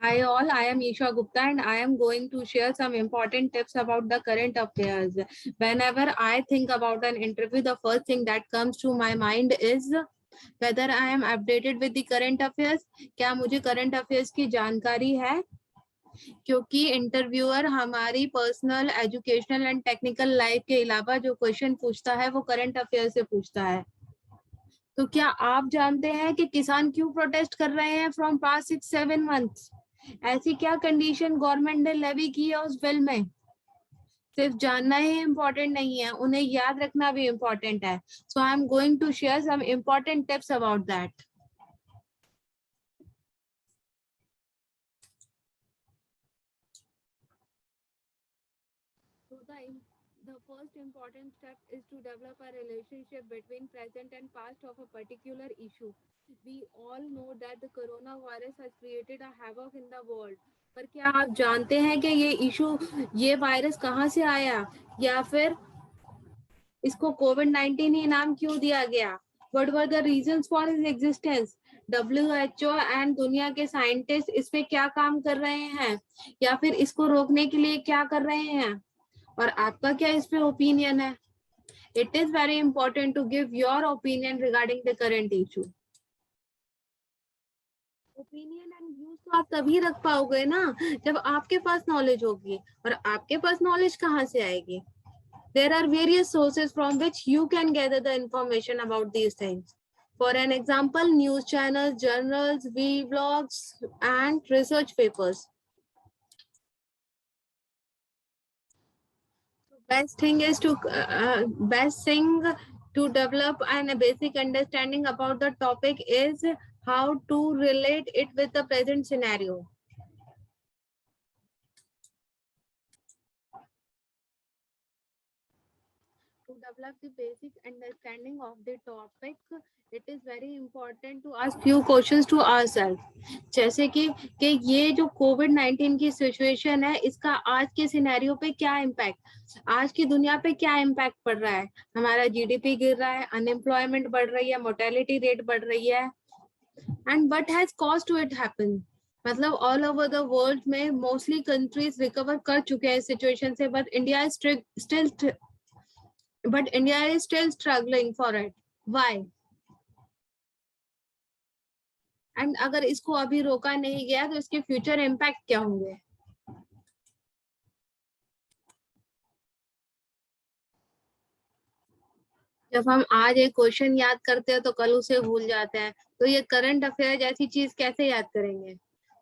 Hi all, I am Isha Gupta and I am going to share some important tips about the current affairs. Whenever I think about an interview, the first thing that comes to my mind is whether I am updated with the current affairs. क्या मुझे current affairs की जानकारी है? क्योंकि interviewer हमारी personal, educational and technical life के अलावा जो क्वेश्चन पूछता है वो करंट अफेयर से पूछता है। तो क्या आप जानते हैं कि किसान क्यों प्रोटेस्ट कर रहे हैं फ्रॉम पास्ट 6-7 मंथ्स? ऐसी क्या कंडीशन गवर्नमेंट ने लेवी की है उस बिल में? सिर्फ जानना ही इम्पोर्टेंट नहीं है, उन्हें याद रखना भी इम्पोर्टेंट है। So I am going to share some important tips about that. The first important step is to develop a relationship between present and past of a particular issue. We all know that the coronavirus has created a havoc in the world. पर क्या आप जानते हैं कि ये virus कहाँ से आया, या फिर इसको कोविड-19 ही नाम क्यों दिया गया? What were the reasons for its existence? WHO and दुनिया के साइंटिस्ट इस पे क्या काम कर रहे हैं, या फिर इसको रोकने के लिए क्या कर रहे हैं, और आपका क्या इस पे ओपिनियन है? It is very important to give your opinion regarding the current issue. Opinion and views तो आप तभी रख पाओगे ना जब आपके पास नॉलेज होगी, और आपके पास नॉलेज कहाँ से आएगी? There are various sources from which you can gather the information about these things. For an example, news channels, journals, vlogs, and research papers. Best thing to develop and a basic understanding about the topic is how to relate it with the present scenario. To develop the basic understanding of the topic, it is very important to ask few questions to ourselves. जैसे कि ये जो कोविड-19 की situation है, इसका आज के scenario पे क्या इम्पैक्ट, आज की दुनिया पे क्या इम्पैक्ट पड़ रहा है? हमारा जीडीपी गिर रहा है, अनएम्प्लॉयमेंट बढ़ रही है, मोर्टेलिटी रेट बढ़ रही है, and what has caused to it happen? मतलब ऑल ओवर द वर्ल्ड में मोस्टली कंट्रीज रिकवर कर चुके हैं इस सिचुएशन से, but India is still struggling for it. Why? And अगर इसको अभी रोका नहीं गया तो इसके फ्यूचर इम्पैक्ट क्या होंगे? जब हम आज एक क्वेश्चन याद करते हैं तो कल उसे भूल जाते हैं, तो ये करंट अफेयर जैसी चीज कैसे याद करेंगे?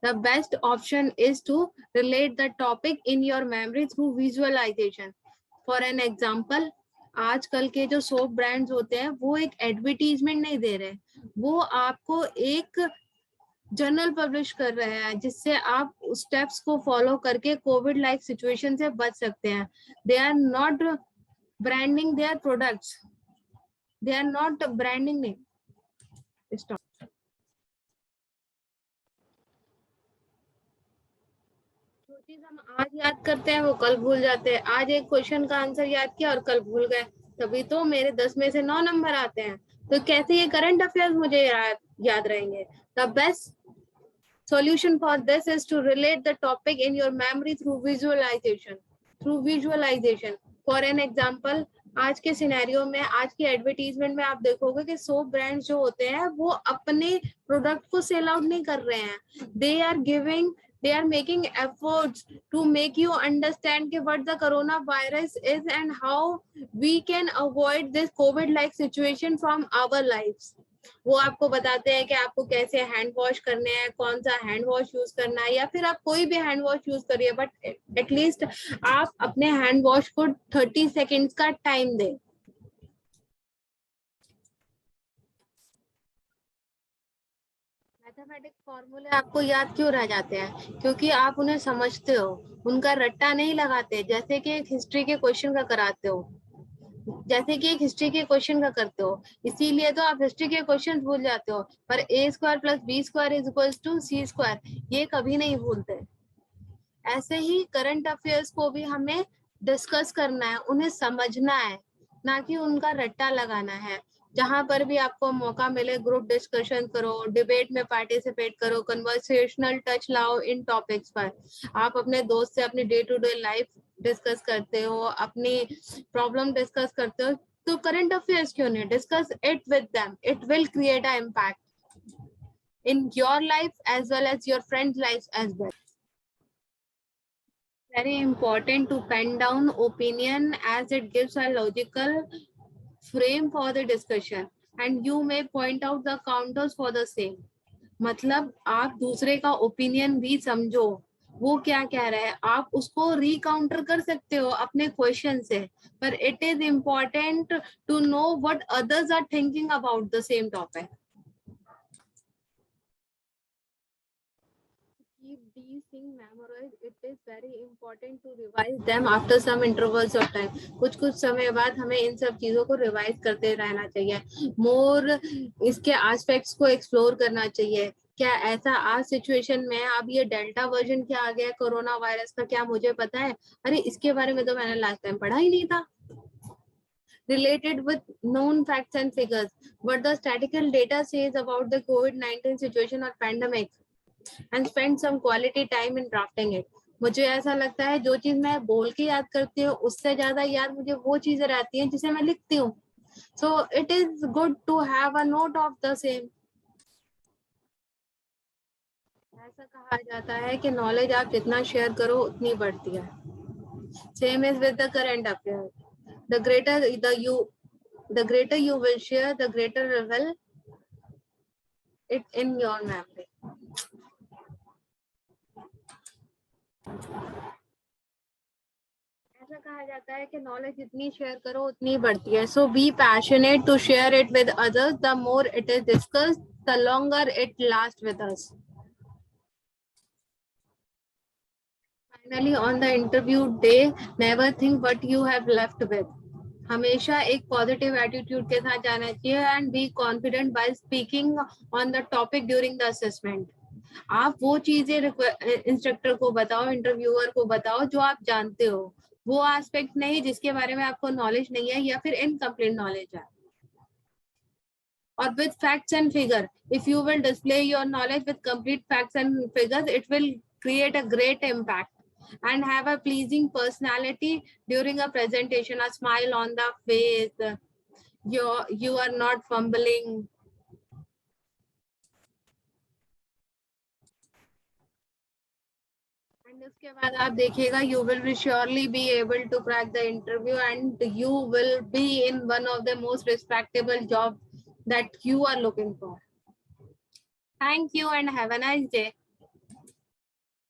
The best option is to relate the topic in your memory through visualisation. For an example, आजकल के जो सोप ब्रांड्स होते हैं वो एक एडवर्टीजमेंट नहीं दे रहे, वो आपको एक जर्नल पब्लिश कर रहे हैं जिससे आप स्टेप्स को फॉलो करके कोविड लाइक सिचुएशन से बच सकते हैं. They are not branding their products, they are not branding name. जो चीज हम आज याद करते हैं वो कल भूल जाते हैं. आज एक क्वेश्चन का आंसर याद किया और कल भूल गए, तभी तो मेरे 10 में से 9 नंबर आते हैं. तो कैसे ये करंट अफेयर्स मुझे याद रहेंगे? The best solution for this is to relate the topic in your memory through visualization. For an example, आज के सिनेरियो में, आज के एडवर्टीजमेंट में आप देखोगे कि सोप ब्रांड्स जो होते हैं वो अपने प्रोडक्ट को सेल आउट नहीं कर रहे हैं. they are making efforts to make you understand what the coronavirus is and how we can avoid this COVID like situation from our lives. वो आपको बताते हैं कि आपको कैसे हैंड वॉश करने हैं, कौन सा हैंड वॉश यूज करना है, या फिर आप कोई भी हैंड वॉश यूज करिए, बट एटलीस्ट आप अपने हैंड वॉश को 30 सेकेंड्स का टाइम दें. मैथमेटिक्स फॉर्मूले आपको याद क्यों रह जाते हैं? क्योंकि आप उन्हें समझते हो, उनका रट्टा नहीं लगाते, जैसे कि एक हिस्ट्री के क्वेश्चन का कराते हो, जैसे कि एक हिस्ट्री के क्वेश्चन का करते हो. इसीलिए तो आप हिस्ट्री के क्वेश्चन भूल जाते हो, पर a² + b² = c², ये कभी नहीं भूलते. ऐसे ही करंट अफेयर्स को भी हमें डिस्कस करना है, उन्हें समझना है, ना कि उनका रट्टा लगाना है. जहां पर भी आपको मौका मिले ग्रुप डिस्कशन करो, डिबेट में पार्टिसिपेट करो, कन्वर्सेशनल टच लाओ इन टॉपिक्स पर। आप अपने दोस्त से अपनी day to day life discuss करते हो, अपनी प्रॉब्लम डिस्कस करते हो, तो करंट अफेयर्स क्यों नहीं, discuss it with them, it will create a impact in your life as well as your friends' lives as well. Very important to pen down opinion as it gives a logical frame for the discussion and you may point out the counters for the same. मतलब आप दूसरे का opinion भी समझो, वो क्या कह रहा है, आप उसको रिकाउंटर कर सकते हो अपने क्वेश्चन से, पर it is important to know what others are thinking about the same topic. Keep these things memorized. It is very important to revise them after some intervals of time. कुछ समय बाद हमें इन सब चीजों को रिवाइज करते रहना चाहिए. मोर इसके एस्पेक्ट्स को एक्सप्लोर करना चाहिए. क्या ऐसा आज सिचुएशन में अब ये डेल्टा वर्जन क्या आ गया कोरोना वायरस का, क्या मुझे पता है? अरे इसके बारे में तो मैंने लास्ट टाइम पढ़ा ही नहीं था. Related with known facts and figures, what the statistical data says about the COVID-19 situation or pandemic, and spend some quality time in drafting it. मुझे ऐसा लगता है जो चीज मैं बोल के याद करती हूँ उससे ज्यादा याद मुझे वो चीजें रहती हैं जिसे मैं लिखती हूँ. So it is good to have a note of the same. ऐसा कहा जाता है कि नॉलेज आप जितना शेयर करो उतनी बढ़ती है. Same is with the current affairs. The greater you will share, the greater will it in your memory. ऐसा कहा जाता है कि नॉलेज जितनी शेयर करो उतनी बढ़ती है. So be passionate to share it with others. The more it is discussed, the longer it last with us. Finally on the interview day, never think what you have left with. हमेशा एक positive attitude के साथ जाना चाहिए and be confident by speaking on the topic during the assessment. आप वो चीजें instructor को बताओ, इंटरव्यूअर को बताओ जो आप जानते हो, वो एस्पेक्ट नहीं जिसके बारे में आपको नॉलेज नहीं है या फिर इनकम्प्लीट नॉलेज है. और with facts and figure, if you will display your knowledge with complete facts and figures, it will create a great impact and have a pleasing personality during a presentation, a smile on the face, you are not fumbling. And उसके बाद आप देखिएगा you will be surely be able to crack the interview and you will be in one of the most respectable job that you are looking for. Thank you and have a nice day.